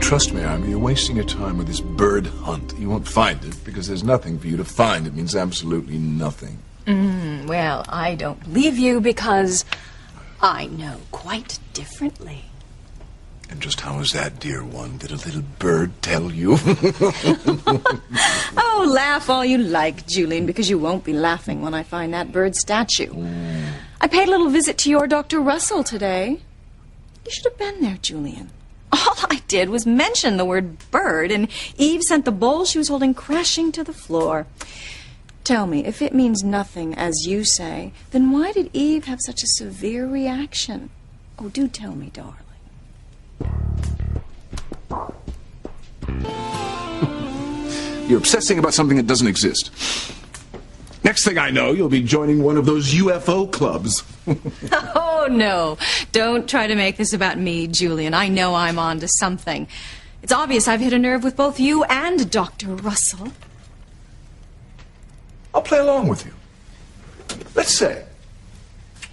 Trust me, Ivy, you're wasting your time with this bird hunt. You won't find it because there's nothing for you to find. It means absolutely nothing. Well, I don't believe you because I know quite differently. And just how is that, dear one? Did a little bird tell you? Oh, laugh all you like, Julian, because you won't be laughing when I find that bird statue. I paid a little visit to your Dr. Russell today. You should have been there, Julian. All I did was mention the word bird, and Eve sent the bowl she was holding crashing to the floor. Tell me, if it means nothing, as you say, then why did Eve have such a severe reaction? Oh, do tell me, darling. You're obsessing about something that doesn't exist. Next thing I know, you'll be joining one of those UFO clubs. Oh, no. Don't try to make this about me, Julian. I know I'm on to something. It's obvious I've hit a nerve with both you and Dr. Russell. I'll play along with you. Let's say,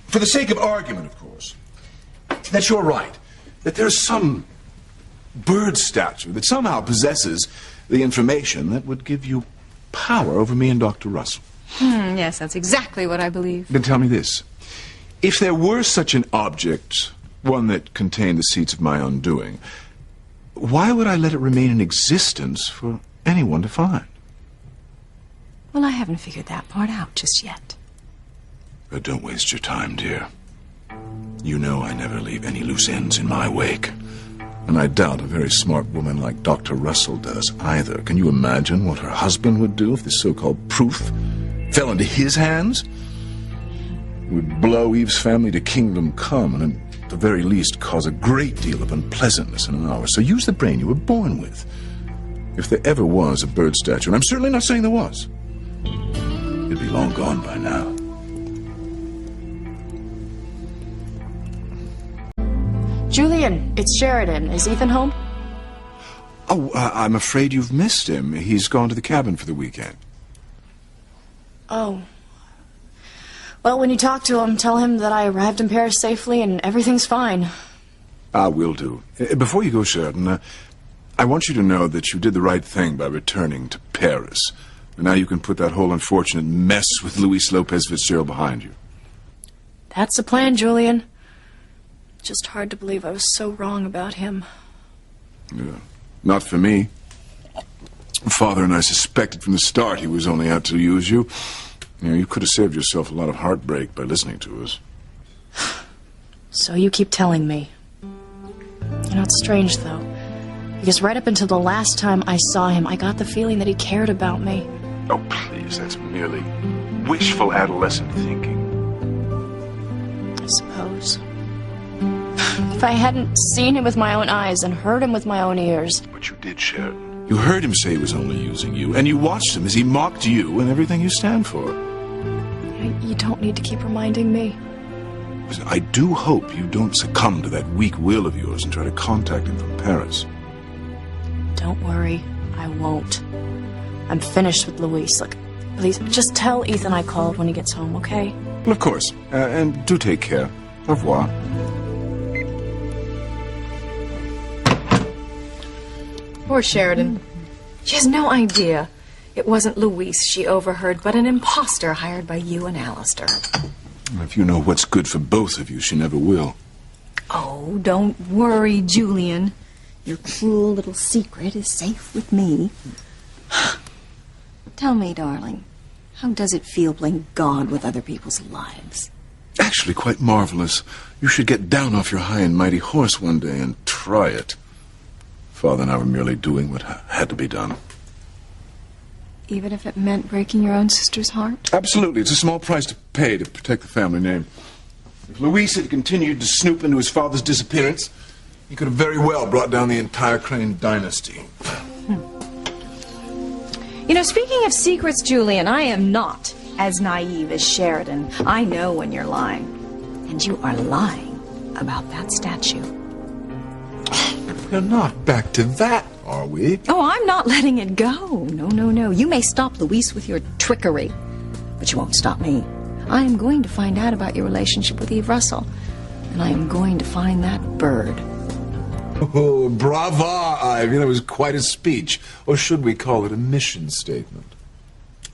for the sake of argument, of course, that you're right, that there's some bird statue that somehow possesses the information that would give you power over me and Dr. Russell. Yes, that's exactly what I believe. Then tell me this. If there were such an object, one that contained the seeds of my undoing, why would I let it remain in existence for anyone to find? Well, I haven't figured that part out just yet. But don't waste your time, dear. You know I never leave any loose ends in my wake. And I doubt a very smart woman like Dr. Russell does either. Can you imagine what her husband would do if this so-called proof fell into his hands? It would blow Eve's family to kingdom come, and at the very least cause a great deal of unpleasantness in ours. So use the brain you were born with. If there ever was a bird statue, and I'm certainly not saying there was, it'd be long gone by now. Julian, it's Sheridan. Is Ethan home? Oh, I'm afraid you've missed him. He's gone to the cabin for the weekend. Oh. Well, when you talk to him, tell him that I arrived in Paris safely and everything's fine. I will do. Before you go, Sheridan, I want you to know that you did the right thing by returning to Paris. And now you can put that whole unfortunate mess with Luis Lopez Fitzgerald behind you. That's the plan, Julian. Just hard to believe I was so wrong about him. Yeah. Not for me. Father and I suspected from the start he was only out to use you. You know, you could have saved yourself a lot of heartbreak by listening to us. So you keep telling me. You know, it's strange, though. Because right up until the last time I saw him, I got the feeling that he cared about me. Oh, please, that's merely wishful adolescent thinking. I suppose. If I hadn't seen him with my own eyes and heard him with my own ears. But you did, Sheridan. You heard him say he was only using you, and you watched him as he mocked you and everything you stand for. You don't need to keep reminding me. Listen, I do hope you don't succumb to that weak will of yours and try to contact him from Paris. Don't worry, I won't. I'm finished with Luis. Look, please, just tell Ethan I called when he gets home, okay? Well, of course. And do take care. Au revoir. Poor Sheridan. She has no idea. It wasn't Luis she overheard, but an imposter hired by you and Alistair. If you know what's good for both of you, she never will. Oh, don't worry, Julian. Your cruel little secret is safe with me. Tell me, darling, how does it feel playing God with other people's lives? Actually, quite marvelous. You should get down off your high and mighty horse one day and try it. Father and I were merely doing what had to be done. Even if it meant breaking your own sister's heart? Absolutely. It's a small price to pay to protect the family name. If Luis had continued to snoop into his father's disappearance, he could have very well brought down the entire Crane dynasty. You know, speaking of secrets, Julian, I am not as naive as Sheridan. I know when you're lying. And you are lying about that statue. We're not back to that, are we? Oh, I'm not letting it go. No, no, no. You may stop Luis with your trickery, but you won't stop me. I am going to find out about your relationship with Eve Russell, and I am going to find that bird. Oh, brava, Ivy. That was quite a speech. Or should we call it a mission statement?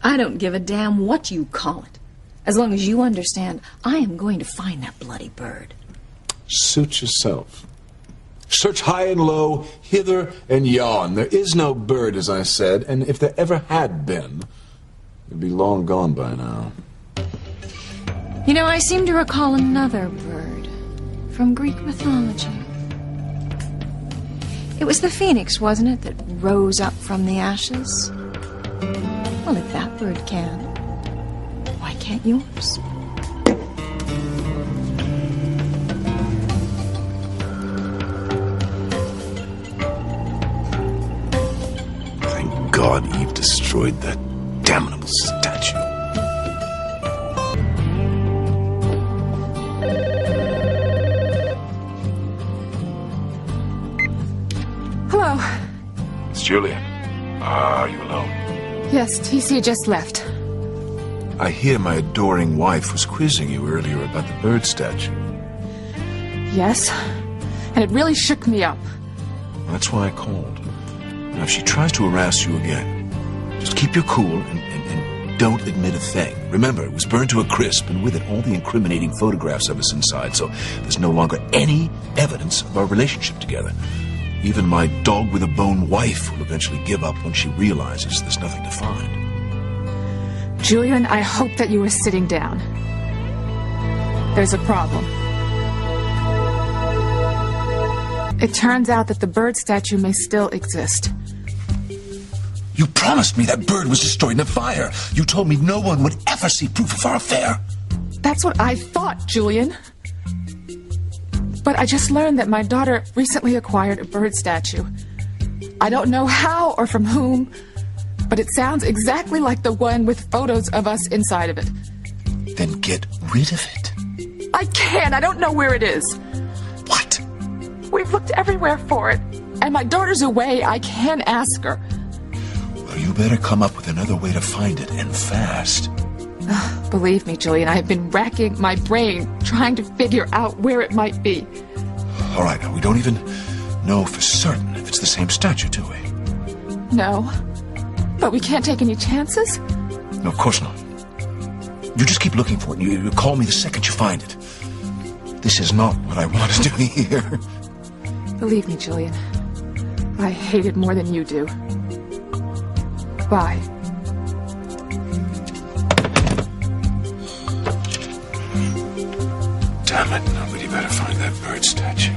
I don't give a damn what you call it. As long as you understand, I am going to find that bloody bird. Suit yourself. Search high and low, hither and yon. There is no bird, as I said, and if there ever had been, it'd be long gone by now. You know, I seem to recall another bird from Greek mythology. It was the phoenix, wasn't it, that rose up from the ashes? Well, if that bird can, why can't yours? Thank God Eve destroyed that damnable statue. Hello. It's Julian. Are you alone? Yes, TC just left. I hear my adoring wife was quizzing you earlier about the bird statue. Yes, and it really shook me up. That's why I called. Now, if she tries to harass you again, just keep your cool and don't admit a thing. Remember, it was burned to a crisp, and with it all the incriminating photographs of us inside, so there's no longer any evidence of our relationship together. Even my dog-with-a-bone wife will eventually give up when she realizes there's nothing to find. Julian, I hope that you were sitting down. There's a problem. It turns out that the bird statue may still exist. You promised me that bird was destroyed in a fire. You told me no one would ever see proof of our affair. That's what I thought, Julian. But I just learned that my daughter recently acquired a bird statue. I don't know how or from whom, but it sounds exactly like the one with photos of us inside of it. Then get rid of it. I can't. I don't know where it is. What? We've looked everywhere for it, and my daughter's away. I can't ask her. Well, you better come up with another way to find it, and fast. Believe me, Julian, I have been racking my brain trying to figure out where it might be. All right, now we don't even know for certain if it's the same statue, do we? No. But we can't take any chances? No, of course not. You just keep looking for it, and you call me the second you find it. This is not what I want to do here. Believe me, Julian, I hate it more than you do. Bye. Damn it, nobody better find that bird statue.